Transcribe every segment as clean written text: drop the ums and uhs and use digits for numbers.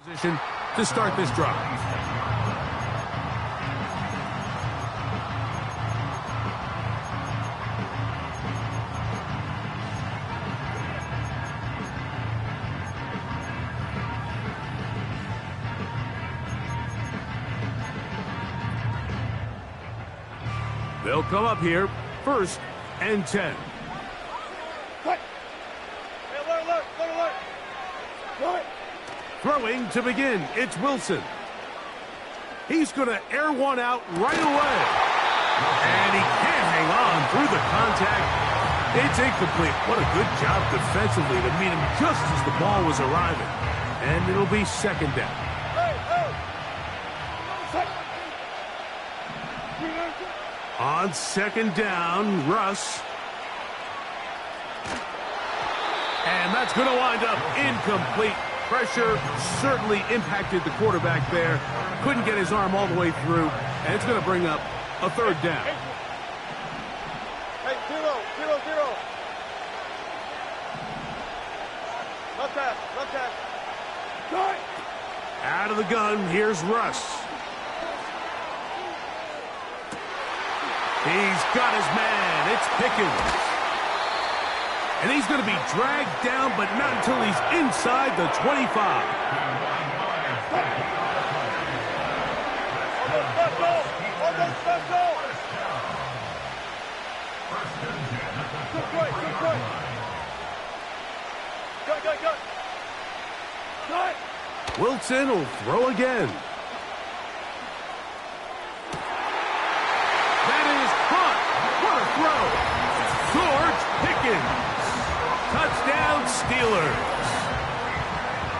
Position to start this drive. They'll come up here, 1st and 10. Throwing to begin, it's Wilson. He's going to air one out right away. And he can't hang on through the contact. It's incomplete. What a good job defensively to meet him just as the ball was arriving. And it'll be 2nd down. On 2nd down, Russ. And that's going to wind up incomplete. Pressure certainly impacted the quarterback there. Couldn't get his arm all the way through. And it's going to bring up a 3rd down. Hey, 0. Left half. Cut. Out of the gun, here's Russ. He's got his man. It's Pickens. And he's going to be dragged down, but not until he's inside the 25. Wilson will throw again. That is caught. What a throw. George Pickens. Touchdown, Steelers.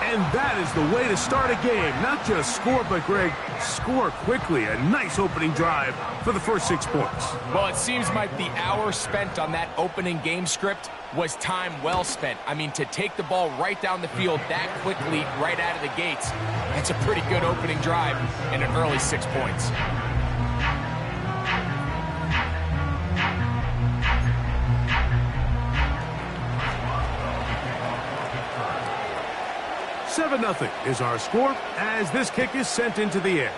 And that is the way to start a game. Not just score, but, Greg, score quickly. A nice opening drive for the first 6 points. Well, it seems like the hour spent on that opening game script was time well spent. I mean, to take the ball right down the field that quickly right out of the gates, that's a pretty good opening drive and an early 6 points. Nothing is our score as this kick is sent into the air.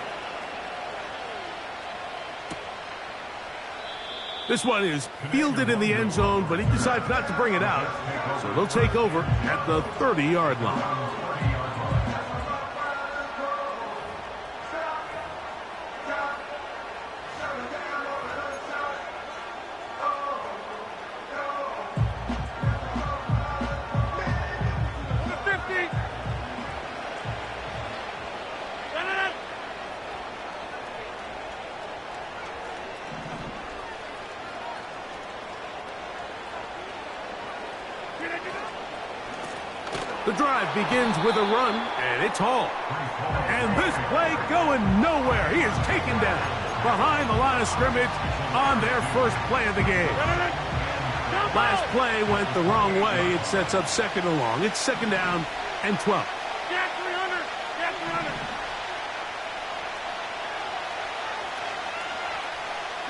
This one is fielded in the end zone, but he decides not to bring it out. So they'll take over at the 30-yard line. The drive begins with a run, and it's Hall. And this play going nowhere. He is taken down behind the line of scrimmage on their first play of the game. Last play went the wrong way. It sets up 2nd and long. It's 2nd down and 12. Get 300. Get 300.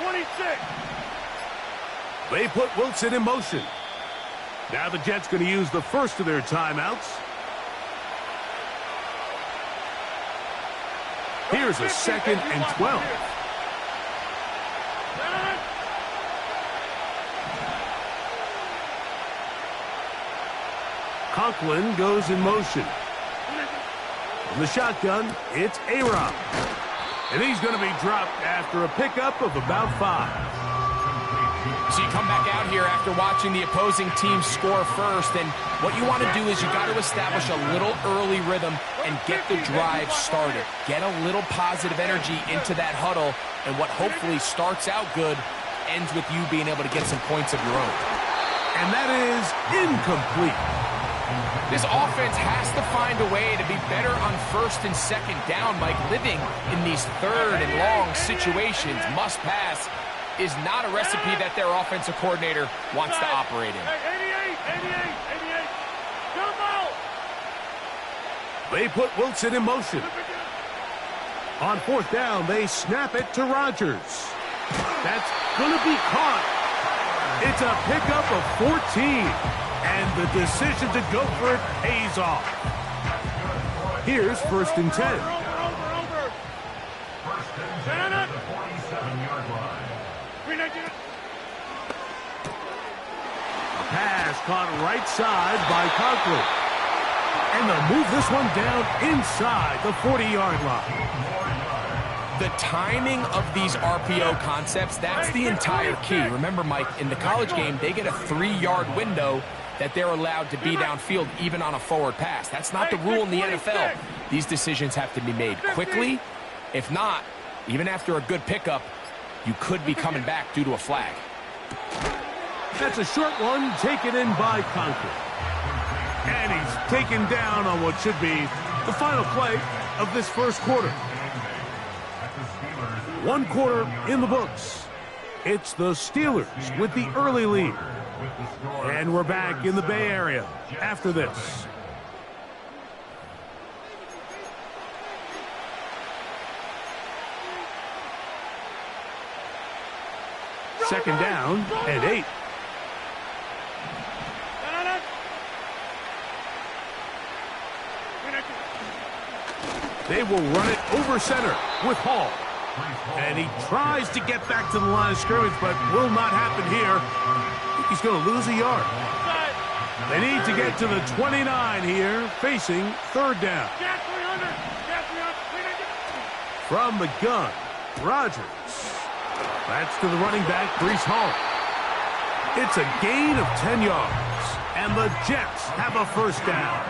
26. They put Wilson in motion. Now the Jets going to use the first of their timeouts. Here's a 2nd and 12. Conklin goes in motion. From the shotgun, it's A-Rob. And he's going to be dropped after a pickup of about 5. So you come back out here after watching the opposing team score first, and what you want to do is you got to establish a little early rhythm and get the drive started. Get a little positive energy into that huddle, and what hopefully starts out good ends with you being able to get some points of your own. And that is incomplete. This offense has to find a way to be better on 1st and 2nd down, Mike. Living in these 3rd and long situations, must pass, is not a recipe that their offensive coordinator wants to operate in. 88. Come out. They put Wilson in motion. On 4th down, they snap it to Rodgers. That's going to be caught. It's a pickup of 14, and the decision to go for it pays off. Here's 1st and 10. Over. Stand it. Pass caught right side by Conklin. And they'll move this one down inside the 40-yard line. The timing of these RPO concepts, that's the entire key. Remember, Mike, in the college game, they get a 3-yard window that they're allowed to be downfield even on a forward pass. That's not the rule in the NFL. These decisions have to be made quickly. If not, even after a good pickup, you could be coming back due to a flag. That's a short one taken in by Conklin. And he's taken down on what should be the final play of this first quarter. 1 quarter in the books. It's the Steelers with the early lead. And we're back in the Bay Area after this. Second down and 8. They will run it over center with Hall. And he tries to get back to the line of scrimmage, but will not happen here. I think he's going to lose a yard. They need to get to the 29 here, facing 3rd down. From the gun, Rodgers. That's to the running back, Breece Hall. It's a gain of 10 yards, and the Jets have a 1st down.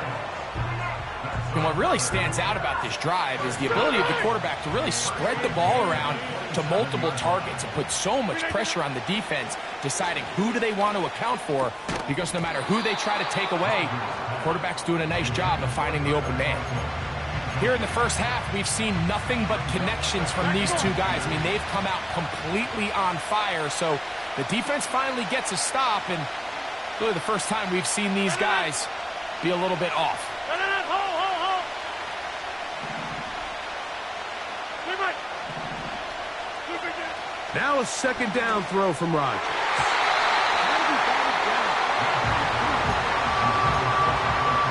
And what really stands out about this drive is the ability of the quarterback to really spread the ball around to multiple targets and put so much pressure on the defense, deciding who do they want to account for, because no matter who they try to take away, the quarterback's doing a nice job of finding the open man. Here in the first half, we've seen nothing but connections from these two guys. I mean, they've come out completely on fire, so the defense finally gets a stop, and really the first time we've seen these guys be a little bit off. Now a 2nd down throw from Rodgers.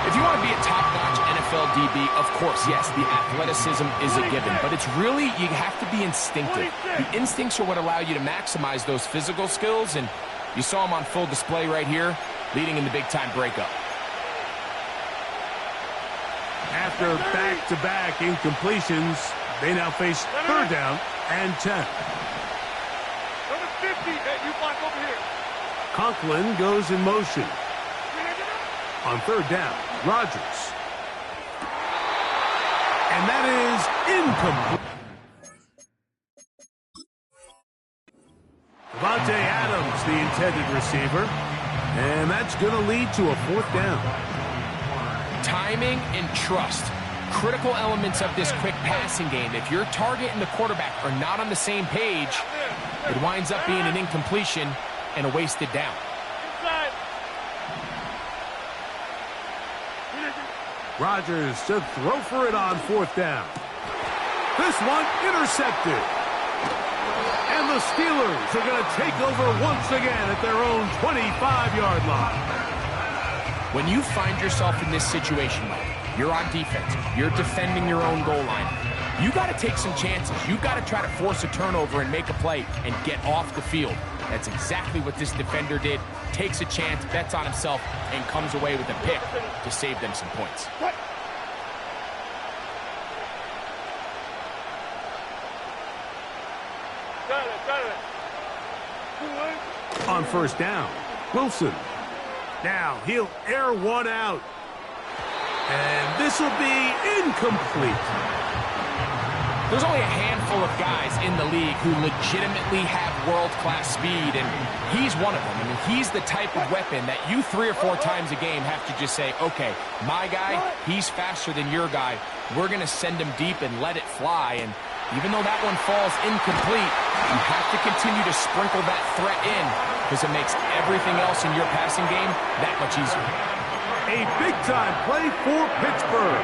If you want to be a top-notch NFL DB, of course, yes, the athleticism is a given. But it's really, you have to be instinctive. The instincts are what allow you to maximize those physical skills, and you saw them on full display right here, leading in the big-time breakup. After back-to-back incompletions, they now face 3rd down and 10. Conklin goes in motion. On 3rd down, Rodgers. And that is incomplete. Devontae Adams, the intended receiver. And that's going to lead to a 4th down. Timing and trust. Critical elements of this quick passing game. If your target and the quarterback are not on the same page, it winds up being an incompletion and a wasted down. Rodgers to throw for it on 4th down. This one intercepted. And the Steelers are going to take over once again at their own 25-yard line. When you find yourself in this situation, Mike, you're on defense, you're defending your own goal line, you got to take some chances. You got to try to force a turnover and make a play and get off the field. That's exactly what this defender did. Takes a chance, bets on himself, and comes away with a pick to save them some points. On 1st down, Wilson. Now he'll air one out. And this will be incomplete. There's only a handful of guys in the league who legitimately have world-class speed, and he's one of them. I mean, he's the type of weapon that you 3 or 4 times a game have to just say, okay, my guy, he's faster than your guy. We're going to send him deep and let it fly. And even though that one falls incomplete, you have to continue to sprinkle that threat in because it makes everything else in your passing game that much easier. A big-time play for Pittsburgh.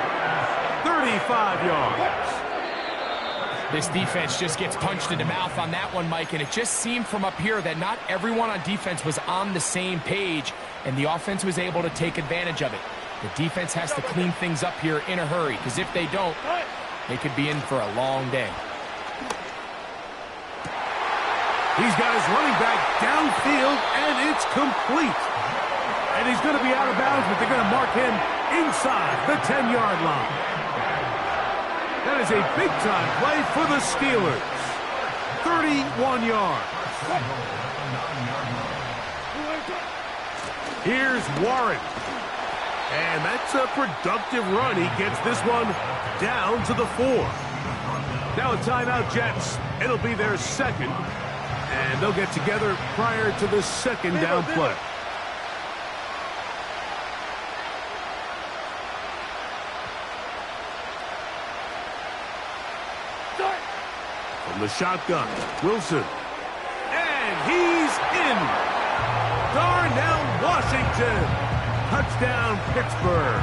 35 yards. This defense just gets punched in the mouth on that one, Mike, and it just seemed from up here that not everyone on defense was on the same page, and the offense was able to take advantage of it. The defense has to clean things up here in a hurry, because if they don't, they could be in for a long day. He's got his running back downfield, and it's complete. And he's going to be out of bounds, but they're going to mark him inside the 10-yard line. That is a big-time play for the Steelers. 31 yards. Here's Warren. And that's a productive run. He gets this one down to the 4. Now a timeout, Jets. It'll be their second. And they'll get together prior to the second down play. From the shotgun, Wilson. And he's in. Darnell Washington. Touchdown, Pittsburgh.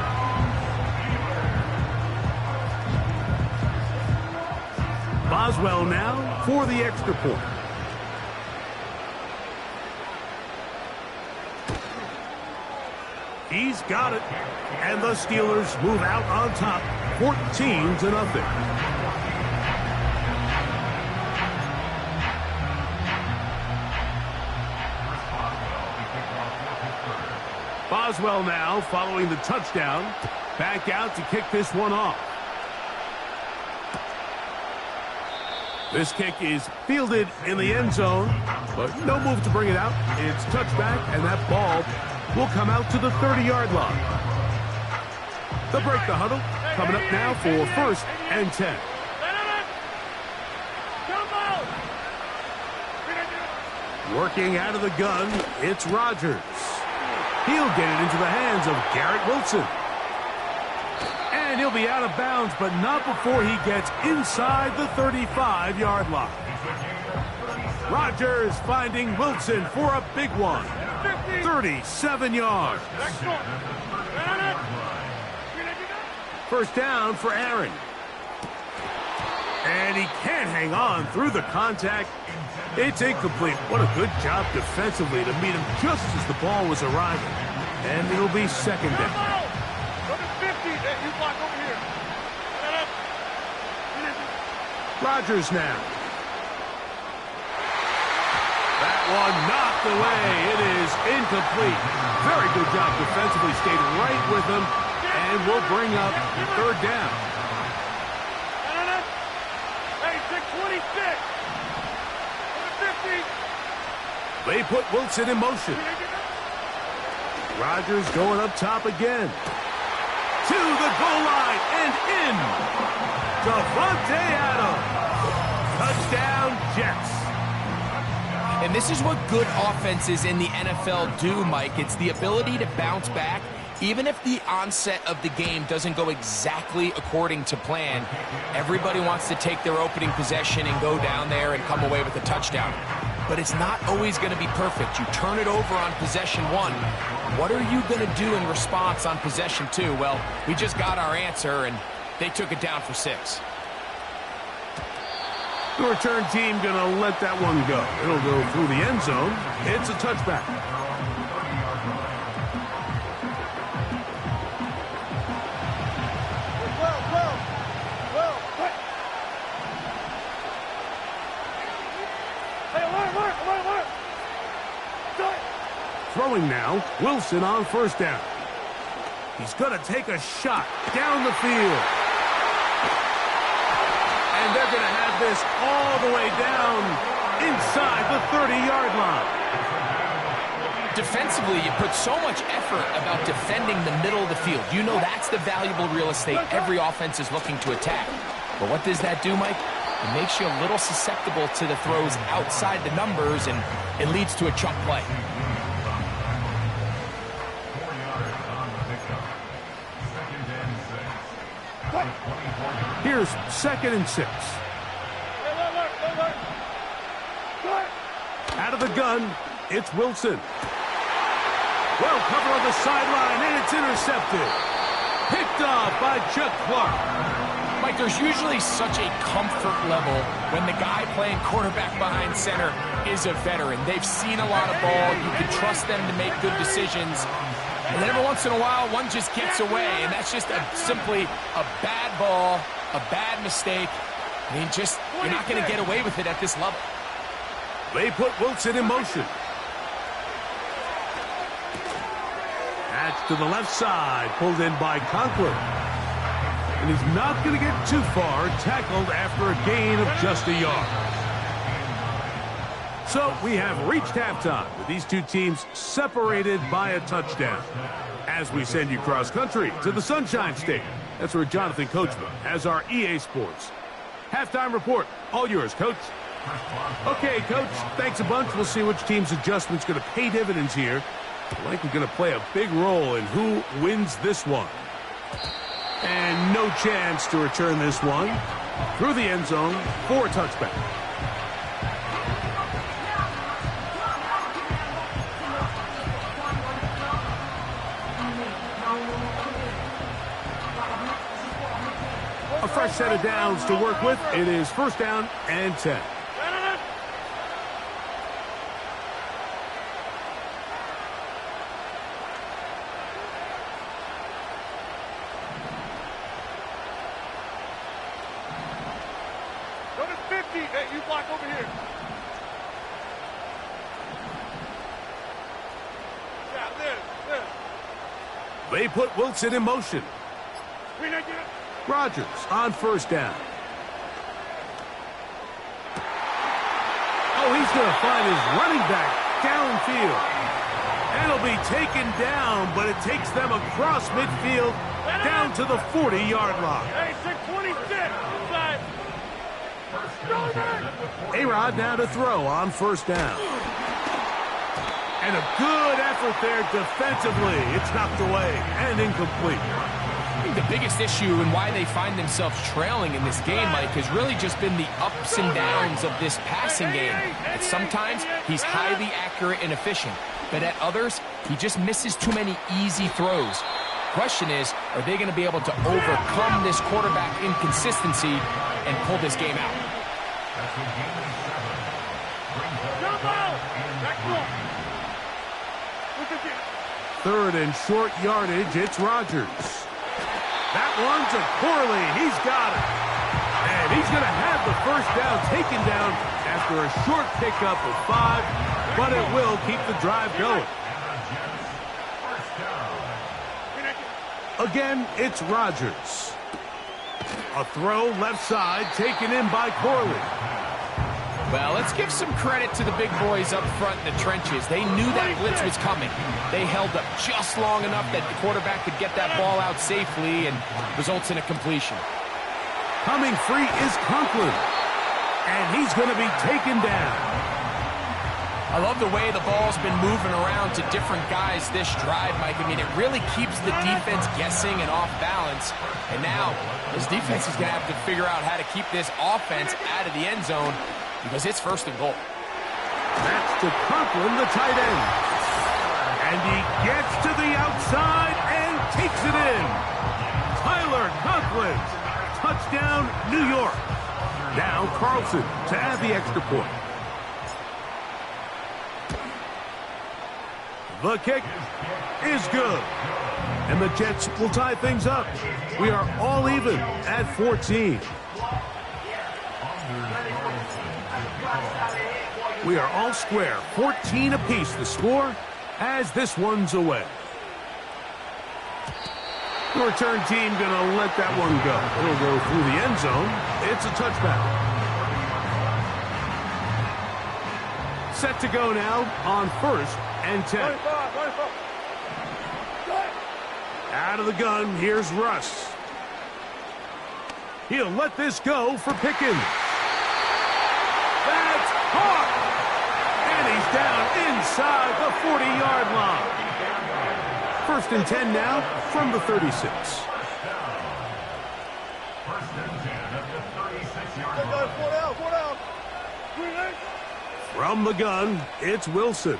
Boswell now for the extra point. He's got it. And the Steelers move out on top, 14-0. Boswell now following the touchdown. Back out to kick this one off. This kick is fielded in the end zone, but no move to bring it out. It's touchback, and that ball will come out to the 30-yard line. They'll break the huddle. Coming up now for 1st and 10. Working out of the gun, it's Rodgers. He'll get it into the hands of Garrett Wilson. And he'll be out of bounds, but not before he gets inside the 35-yard line. Rodgers finding Wilson for a big one. 37 yards. First down for Aaron. And he can't hang on through the contact. It's incomplete. What a good job defensively to meet him just as the ball was arriving. And it'll be second down. Rodgers now. That one knocked away. It is incomplete. Very good job defensively. Stayed right with him. And we'll bring up third down. Hey, 626. They put Wilson in motion. Rodgers going up top again. To the goal line and in. Davante Adams. Touchdown, Jets. And this is what good offenses in the NFL do, Mike. It's the ability to bounce back. Even if the onset of the game doesn't go exactly according to plan, everybody wants to take their opening possession and go down there and come away with a touchdown. But it's not always going to be perfect. You turn it over on possession 1. What are you going to do in response on possession 2? Well, we just got our answer, and they took it down for 6. The return team going to let that one go. It'll go through the end zone. It's a touchback. Throwing now, Wilson on first down. He's going to take a shot down the field. And they're going to have this all the way down inside the 30-yard line. Defensively, you put so much effort about defending the middle of the field. You know that's the valuable real estate every offense is looking to attack. But what does that do, Mike? It makes you a little susceptible to the throws outside the numbers, and it leads to a chunk play. Here's 2nd and 6. Out of the gun, it's Wilson. Well covered on the sideline, and it's intercepted. Picked off by Chuck Clark. Mike, there's usually such a comfort level when the guy playing quarterback behind center is a veteran. They've seen a lot of ball. You can trust them to make good decisions. And then every once in a while, one just gets away, and that's just simply a bad ball, a bad mistake. I mean, you're not going to get away with it at this level. They put Wilson in motion. That's to the left side, pulled in by Conklin. And he's not going to get too far, tackled after a gain of just a yard. So we have reached halftime with these two teams separated by a touchdown. As we send you cross-country to the Sunshine State. That's where Jonathan Coachman has our EA Sports halftime report. All yours, Coach. Okay, Coach, thanks a bunch. We'll see which team's adjustment's going to pay dividends here. Likely going to play a big role in who wins this one. And no chance to return this one through the end zone for a touchback. A fresh set of downs to work with. It is first down and 10. Go to 50. Hey, you block over here. Yeah, this. They put Wilson in motion. Rodgers on first down. Oh, he's going to find his running back downfield. And he'll be taken down, but it takes them across midfield down to the 40-yard line. Hey, 626. Inside. A-Rod now to throw on first down. And a good effort there defensively. It's knocked away and incomplete. I think the biggest issue and why they find themselves trailing in this game, Mike, has really just been the ups and downs of this passing game. And sometimes he's highly accurate and efficient, but at others, he just misses too many easy throws. Question is, are they going to be able to overcome this quarterback inconsistency and pull this game out? Third and short yardage, it's Rodgers. That one's a Corley. He's got it. And he's going to have the first down taken down after a short pickup of 5, but it will keep the drive going. Again, it's Rodgers. A throw left side taken in by Corley. Well, let's give some credit to the big boys up front in the trenches. They knew that blitz was coming. They held up just long enough that the quarterback could get that ball out safely and results in a completion. Coming free is Conklin. And he's going to be taken down. I love the way the ball's been moving around to different guys this drive, Mike. I mean, it really keeps the defense guessing and off balance. And now, this defense is going to have to figure out how to keep this offense out of the end zone because it's first and goal. That's to Conklin, the tight end. And he gets to the outside and takes it in. Tyler Conklin. Touchdown, New York. Now Carlson to add the extra point. The kick is good. And the Jets will tie things up. We are all even at 14. We are all square. 14 apiece the score as this one's away. The return team going to let that one go. It'll go through the end zone. It's a touchback. Set to go now on first and 10. Out of the gun, here's Russ. He'll let this go for Pickens. That's caught. And he's down inside the 40-yard line. First and 10 now from the 36. From the gun, it's Wilson.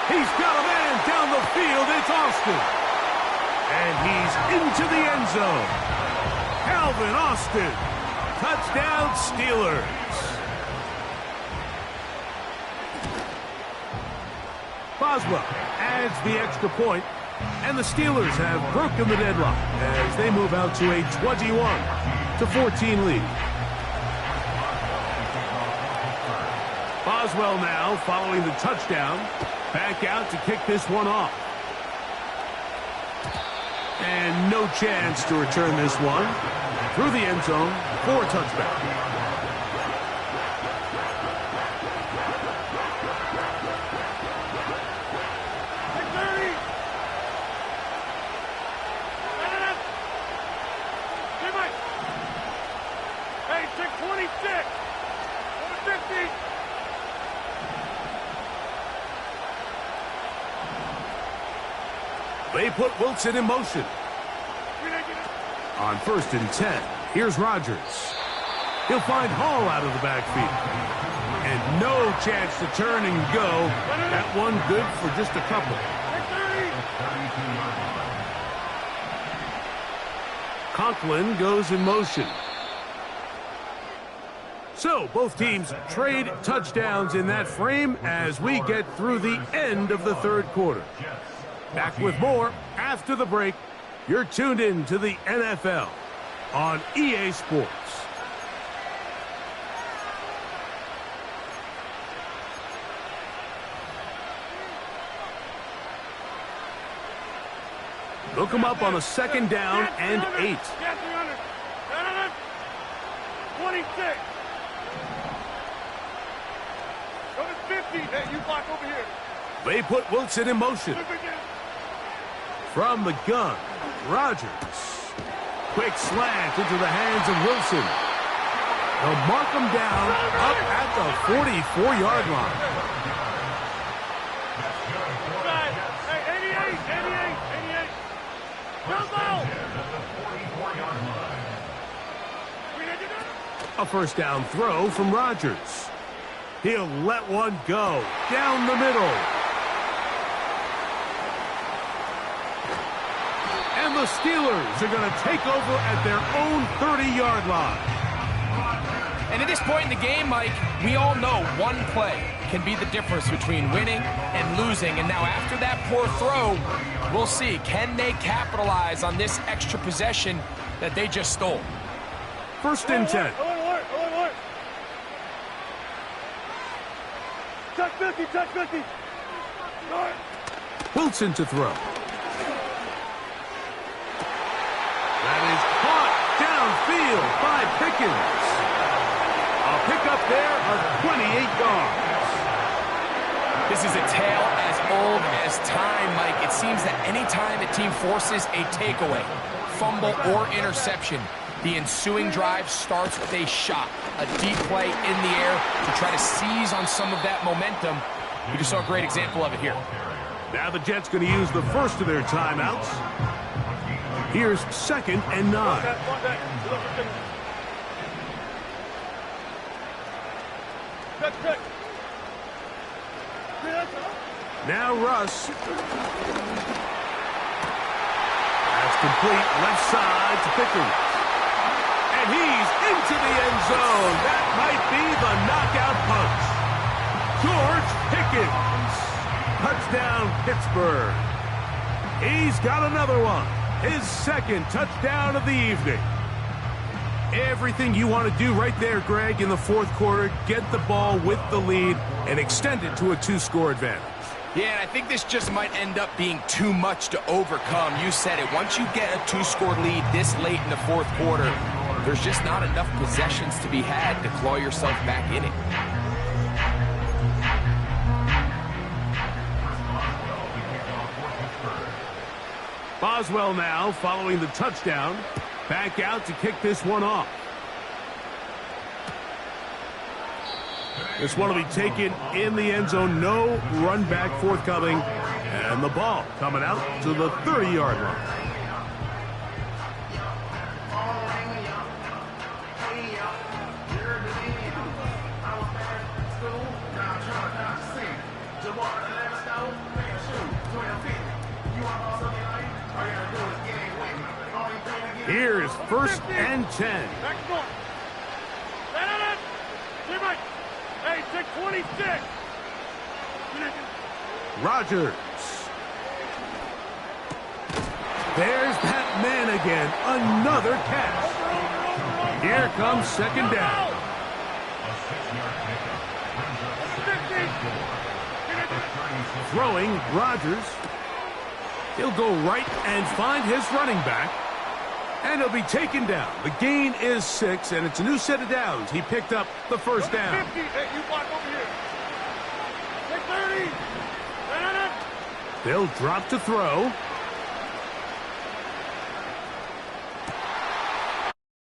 He's got a man down the field. It's Austin. And he's into the end zone. Calvin Austin. Touchdown, Steelers. Boswell adds the extra point And the Steelers have broken the deadlock as they move out to a 21-14 lead. Boswell now following the touchdown. Back out to kick this one off. And no chance to return this one. Through the end zone for a touchback. They put Wilson in motion. On 1st and 10, here's Rodgers. He'll find Hall out of the backfield. And no chance to turn and go. That one good for just a couple. Conklin goes in motion. So both teams trade touchdowns in that frame as we get through the end of the third quarter. Back with more after the break. You're tuned in to the NFL on EA Sports. Look him up on a 2nd down and 8. 26. Go to 50. Hey, you block over here. They put Wilson in motion. From the gun, Rodgers. Quick slant into the hands of Wilson. They'll mark him down up at the 44-yard line. Hey, 88. A 1st down throw from Rodgers. He'll let one go down the middle. And the Steelers are going to take over at their own 30-yard line. And at this point in the game, Mike, we all know one play can be the difference between winning and losing. And now after that poor throw, we'll see, can they capitalize on this extra possession that they just stole? 1st and 10. Touch 50. Wilson to throw. That is caught downfield by Pickens. A pickup there of 28 yards. This is a tale as old as time, Mike. It seems that any time a team forces a takeaway, fumble, or interception, the ensuing drive starts with a shot, a deep play in the air to try to seize on some of that momentum. We just saw a great example of it here. Now the Jets going to use the first of their timeouts. Here's 2nd and 9. Now Russ. That's complete left side to Pickens. And he's into the end zone. That might be the knockout punch. George Pickens. Touchdown, Pittsburgh. He's got another one. His 2nd touchdown of the evening. Everything you want to do right there, Greg, in the 4th quarter. Get the ball with the lead and extend it to a 2-score advantage. Yeah, and I think this just might end up being too much to overcome. You said it. Once you get a 2-score lead this late in the 4th quarter, there's just not enough possessions to be had to claw yourself back in it. Boswell now following the touchdown. Back out to kick this one off. This one will be taken in the end zone. No run back forthcoming. And the ball coming out to the 30-yard line. Here's 1st and 10. Hey, take 26. Rodgers. There's that man again. Another catch. Here comes second down. Throwing, Rodgers. He'll go right and find his running back. And he'll be taken down. The gain is 6, and it's a new set of downs. He picked up the first down. 50. Hey, you block over here. Take 30. They'll drop to throw.